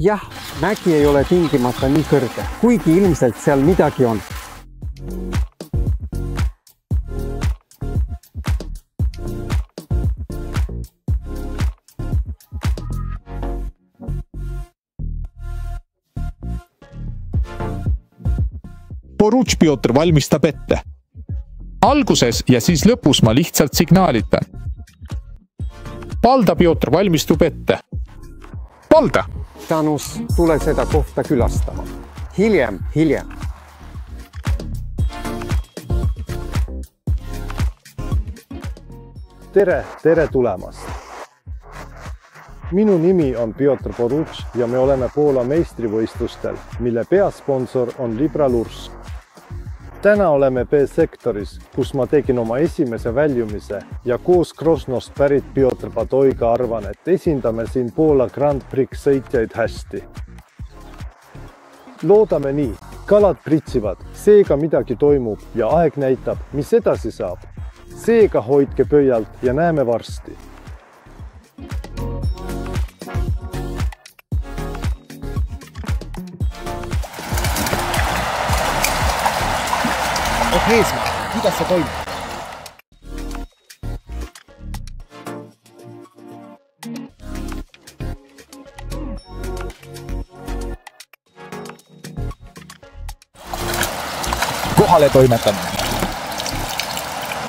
Jah, mägi ei ole tingimata nii kõrge, kuigi ilmselt seal midagi on. Poruč Piotr valmistab ette. Alguses ja siis lõpus ma lihtsalt signaalitan. Palda Piotr valmistub ette. Palda! Tanus, tule seda kohta külastama. Hiljem. Tere tulemast! Minu nimi on Piotr Poruč ja me oleme Poola meistrivõistlustel, mille peasponsor on Libralursk. Täna oleme B-sektoris, kus ma tegin oma esimese väljumise ja koos Krosnost pärit Piotr Padoiga arvan, et esindame siin Poola Grand Prix sõitjaid hästi. Loodame nii, kalad pritsivad, seega midagi toimub ja aeg näitab, mis edasi saab. Seega hoidke pöialt ja näeme varsti. Eesmä, kuidas see toimub? Kohale toimetamine.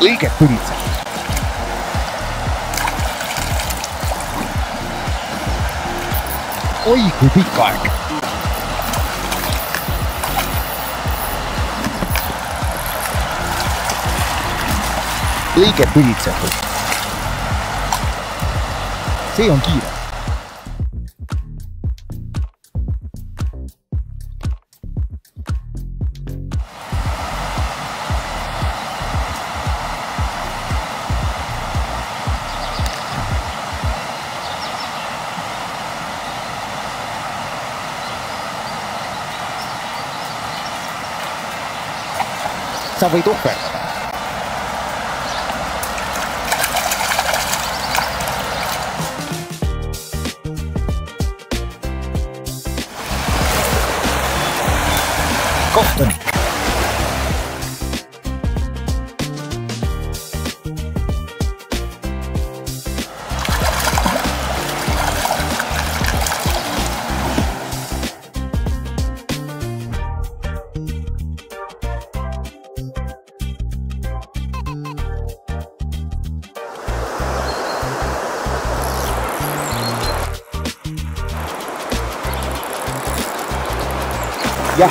Liiget pülitseb. Oi, kui pikk aeg. Liige pülitsetud. See on kiire. Sa võid ohverdada. Kohtunik. Jah.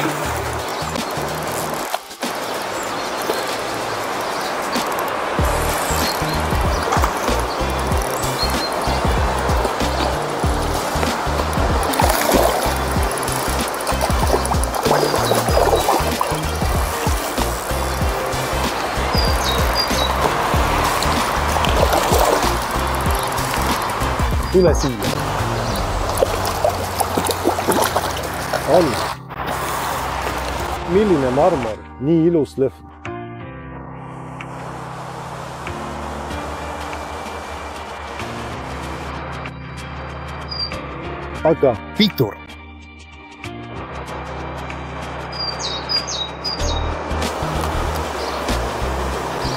Tule siia. On. Milline marmor, nii ilus lõhn. Aga Vitur.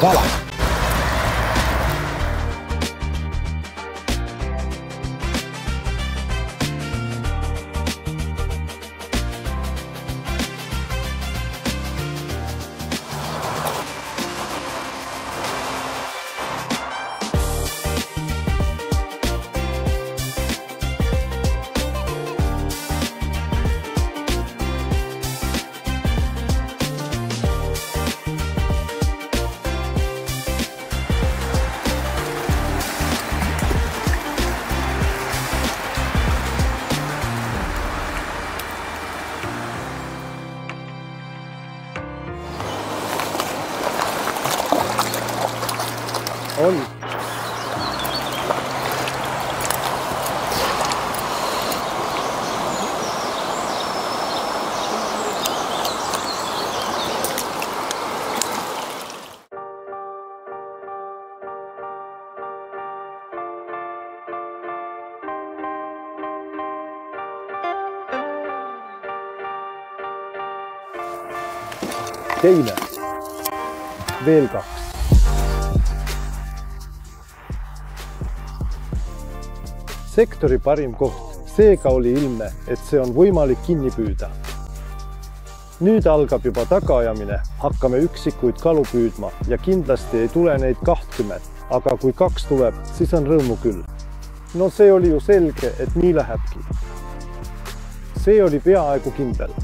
Kala. On. teine. Veel 2. Sektori parim koht, seega oli ilmne, et see on võimalik kinni püüda. Nüüd algab juba tagaajamine, hakkame üksikuid kalu püüdma ja kindlasti ei tule neid 20, aga kui 2 tuleb, siis on rõõmu küll. No see oli ju selge, et nii lähebki. See oli peaaegu kindel.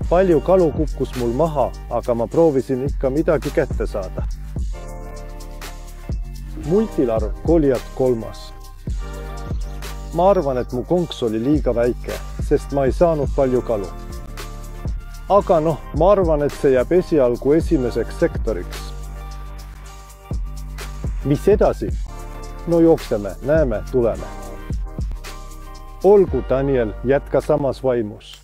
Palju kalu kukkus mul maha, aga ma proovisin ikka midagi kätte saada. Multilarv Goliath 3. Ma arvan, et mu konks oli liiga väike, sest ma ei saanud palju kalu. Aga noh, ma arvan, et see jääb esialgu esimeseks sektoriks. Mis edasi? No jookseme, näeme, tuleme. Olgu, Daniel, jätka samas vaimus.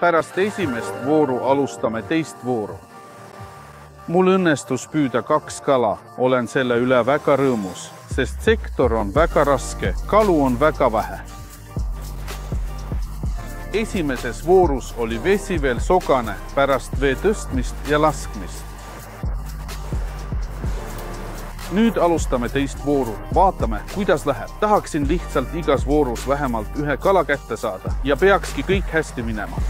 Pärast esimest vooru alustame teist vooru. Mul õnnestus püüda 2 kala, olen selle üle väga rõõmus, sest sektor on väga raske, kalu on väga vähe. Esimeses voorus oli vesi veel sogane pärast vee tõstmist ja laskmist. Nüüd alustame teist vooru, vaatame, kuidas läheb. Tahaksin lihtsalt igas voorus vähemalt 1 kala kätte saada ja peakski kõik hästi minema.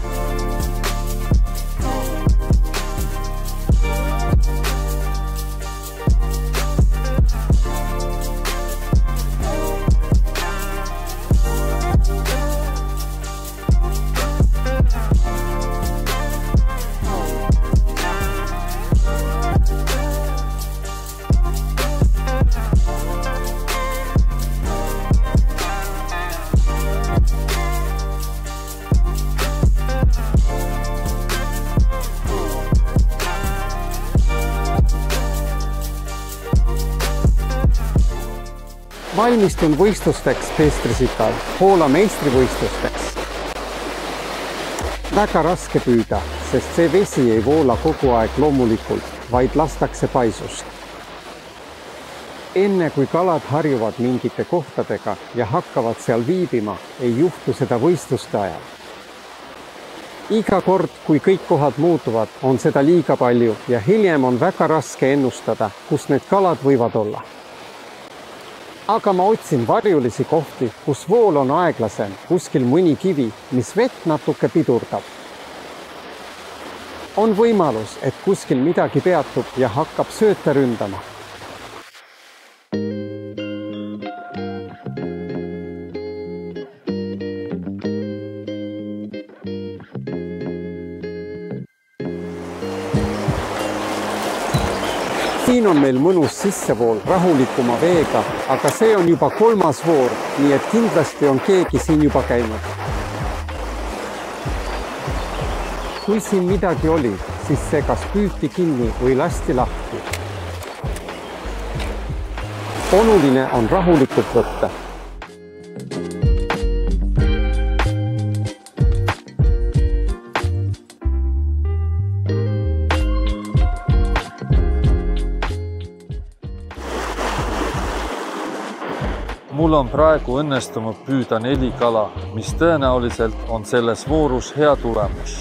Valmistun võistlusteks Peestrisikal, Poola meistrivõistlusteks. Väga raske püüda, sest see vesi ei voola kogu aeg loomulikult, vaid lastakse paisust. Enne kui kalad harjuvad mingite kohtadega ja hakkavad seal viibima, ei juhtu seda võistluste ajal. Iga kord, kui kõik kohad muutuvad, on seda liiga palju ja hiljem on väga raske ennustada, kus need kalad võivad olla. Aga ma otsin varjulisi kohti, kus vool on aeglasem, kuskil mõni kivi, mis vett natuke pidurdab. On võimalus, et kuskil midagi peatub ja hakkab sööta ründama. Siin on meil mõnus sissevool rahulikuma veega, aga see on juba 3. voor, nii et kindlasti on keegi siin juba käinud. Kui siin midagi oli, siis see kas püüti kinni või lasti lahti. Oluline on rahulikult võtta. Mul on praegu õnnestunud püüda 4 kala, mis tõenäoliselt on selles voorus hea tulemus.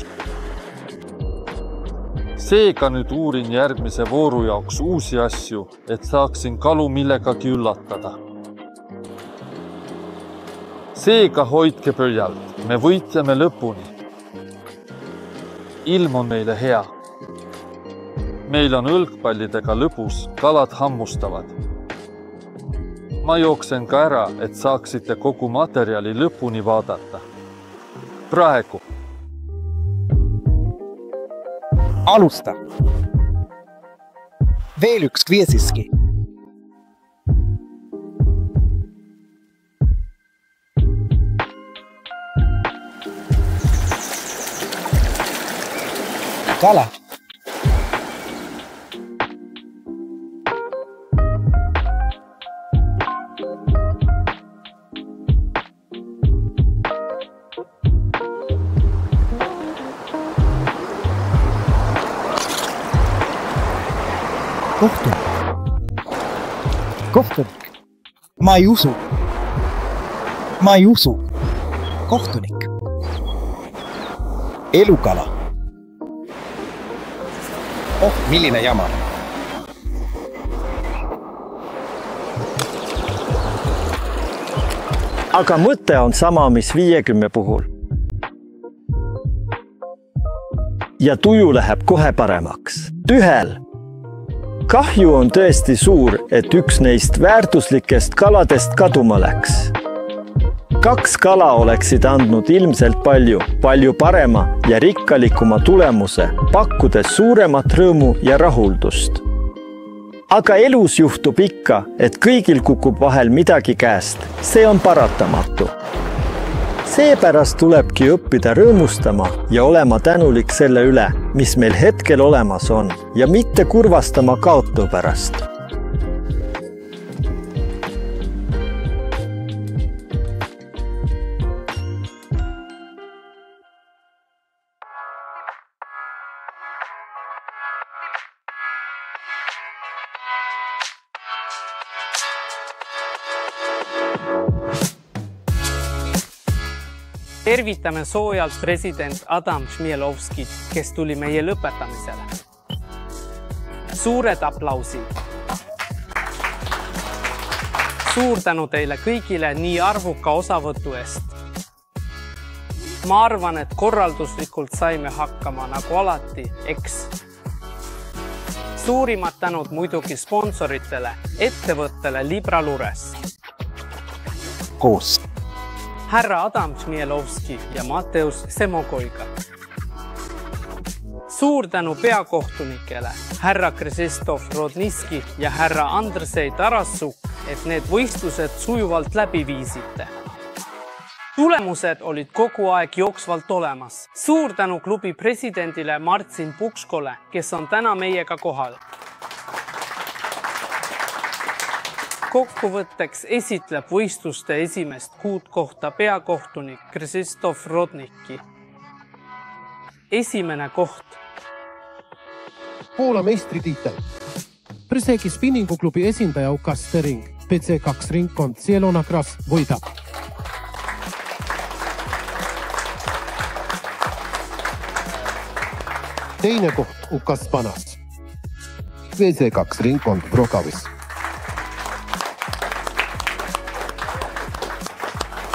Seega nüüd uurin järgmise vooru jaoks uusi asju, et saaksin kalu millegagi üllatada. Seega hoidke pöialt, me võitleme lõpuni. Ilm on meile hea. Meil on õlgpallidega lõbus, kalad hammustavad. Ma jooksen ka ära, et saaksite kogu materjali lõpuni vaadata. Praegu. Alusta. Veel üks kviesiski. Kala. Kohtunik. Kohtunik. Ma ei usu. Ma ei usu. Kohtunik. Elukala. Oh, milline jama. Aga mõte on sama, mis 50 puhul. Ja tuju läheb kohe paremaks. Tühel. Kahju on tõesti suur, et üks neist väärtuslikest kaladest kaduma läks. 2 kala oleksid andnud ilmselt palju parema ja rikkalikuma tulemuse, pakkudes suuremat rõõmu ja rahuldust. Aga elus juhtub ikka, et kõigil kukub vahel midagi käest. See on paratamatu. Seepärast tulebki õppida rõõmustama ja olema tänulik selle üle, mis meil hetkel olemas on ja mitte kurvastama kaotu pärast. Tervitame soojalt president Adam Chmielovskit, kes tuli meie lõpetamisele. Suured aplausid. Suur tänu teile kõigile nii arvuka osavõtu eest. Ma arvan, et korralduslikult saime hakkama nagu alati, eks. Suurimad tänud muidugi sponsoritele, ettevõttele Libralures. Koos. Härra Adam Chmielovski ja Mateus Semokoiga. Suur tänu peakohtunikele, härra Krzysztof Rodniski ja härra Andrzej Tarassuk, et need võistlused sujuvalt läbi viisite. Tulemused olid kogu aeg jooksvalt olemas. Suur tänu klubi presidendile Marcin Pukškole, kes on täna meiega kohal. Kokkuvõtteks esitleb võistluste esimest kuud kohta peakohtunik Krzysztof Rodnicki. Esimene koht. Poola meistritiitel. Przegi spinninguklubi esindaja Ukas Stering, PC2 ringkond Zielona Kras võidab. Teine koht Ukas Panas. PC2 ringkond Brokavis.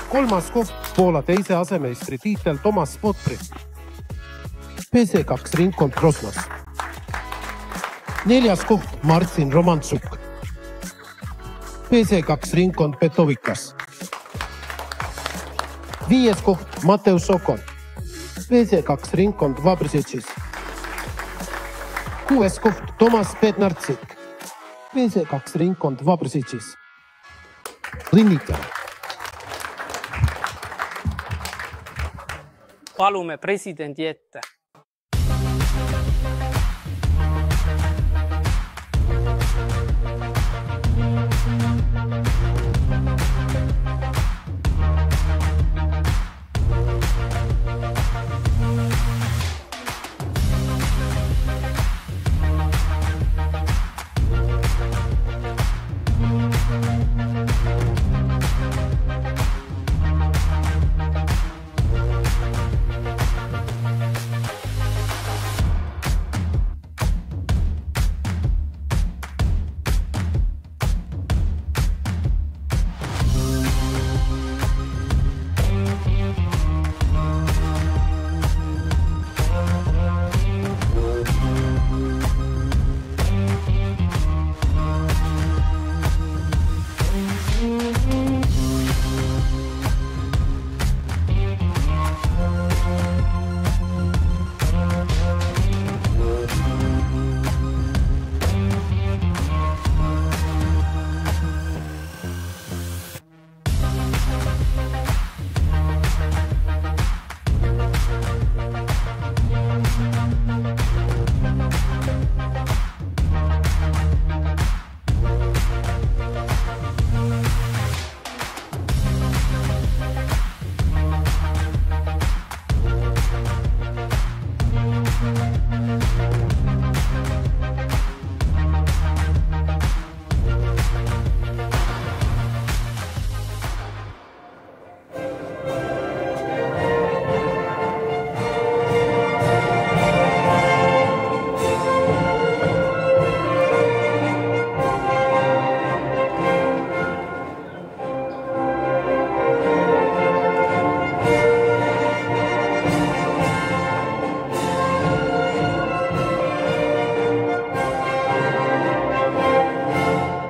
Kolmas koht Poola teise asemeistri tiitel Tomas Potri. PC2 ringkond Krosnos. Neljas koht Marcin Romantsuk. PC2 ringkond Petovikas. Viies koht Mateus Okon. PC2 ringkond Vabrisitšis. Kuues koht Tomas Bednartsik. PC2 ringkond Vabrisitšis. Õnnitlen. Palume presidendi ette.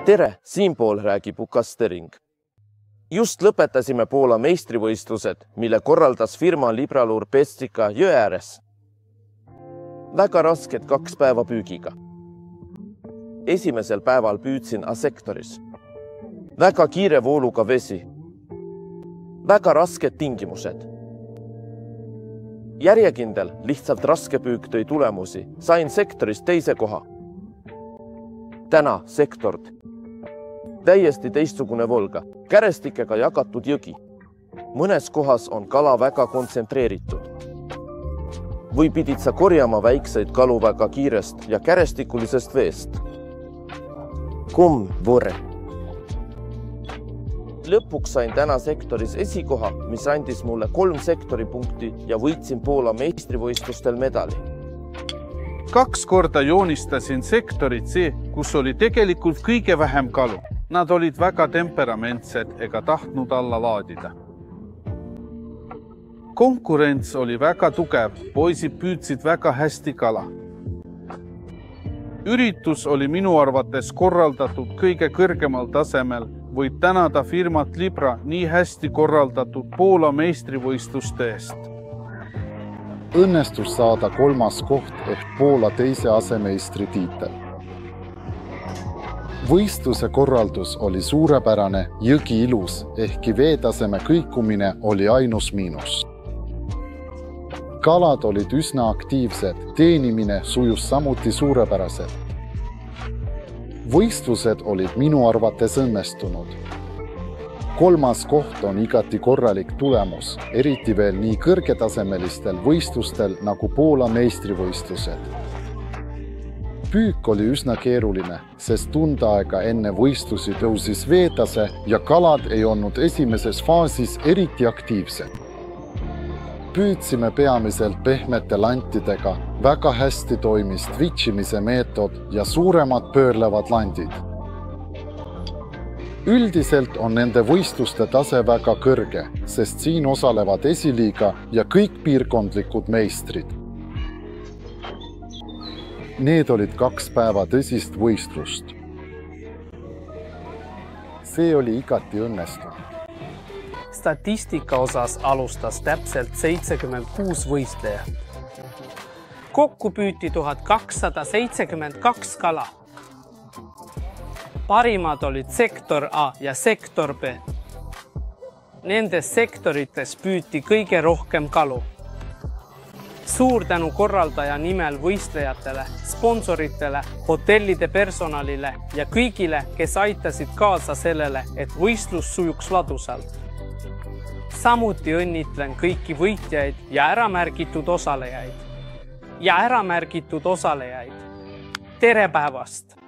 Tere, siinpool räägib Ukas Tering. Just lõpetasime Poola meistrivõistlused, mille korraldas firma Libralur Pestika jõe ääres. Väga rasked 2 päeva püügiga. Esimesel päeval püüdsin A-sektoris. Väga kiire vooluga vesi. Väga rasked tingimused. Järjekindel, lihtsalt raske püük tõi tulemusi. Sain sektoris 2. koha. Täna sektord. Täiesti teistsugune Volga. Kärestikega jagatud jõgi. Mõnes kohas on kala väga kontsentreeritud. Või pidid sa korjama väikseid kalu väga kiirest ja kärestikulisest veest. Kom vore. Lõpuks sain täna sektoris esikoha, mis andis mulle 3 sektoripunkti ja võitsin Poola meistrivõistlustel medali. 2 korda joonistasin sektorit see, kus oli tegelikult kõige vähem kalu. Nad olid väga temperamentsed ega tahtnud alla laadida. Konkurents oli väga tugev, poisid püüdsid väga hästi kala. Üritus oli minu arvates korraldatud kõige kõrgemal tasemel, võib tänada firmat Libra nii hästi korraldatud Poola meistrivõistluste eest. Õnnestus saada 3. koht ehk Poola 2. asemeistri tiitel. Võistluse korraldus oli suurepärane, jõgi ilus, ehkki veetaseme kõikumine oli ainus miinus. Kalad olid üsna aktiivsed, teenimine sujus samuti suurepäraselt. Võistlused olid minu arvates õnnestunud. 3. koht on igati korralik tulemus, eriti veel nii kõrgetasemelistel võistlustel nagu Poola meistrivõistlused. Püük oli üsna keeruline, sest tund aega enne võistlusi tõusis veetase ja kalad ei olnud esimeses faasis eriti aktiivsed. Püüdsime peamiselt pehmete lantidega, väga hästi toimis twitchimise meetod ja suuremad pöörlevad landid. Üldiselt on nende võistluste tase väga kõrge, sest siin osalevad esiliiga ja kõik piirkondlikud meistrid. Need olid 2 päeva tõsist võistlust. See oli igati õnnestunud. Statistika osas alustas täpselt 76 võistlejat. Kokku püüti 1272 kala. Parimad olid sektor A ja sektor B. Nendes sektorites püüti kõige rohkem kalu. Suur tänu korraldaja nimel võistlejatele, sponsoritele, hotellide personalile ja kõigile, kes aitasid kaasa sellele, et võistlus sujuks ladusalt. Samuti õnnitlen kõiki võitjaid ja äramärgitud osalejaid. Tere päevast!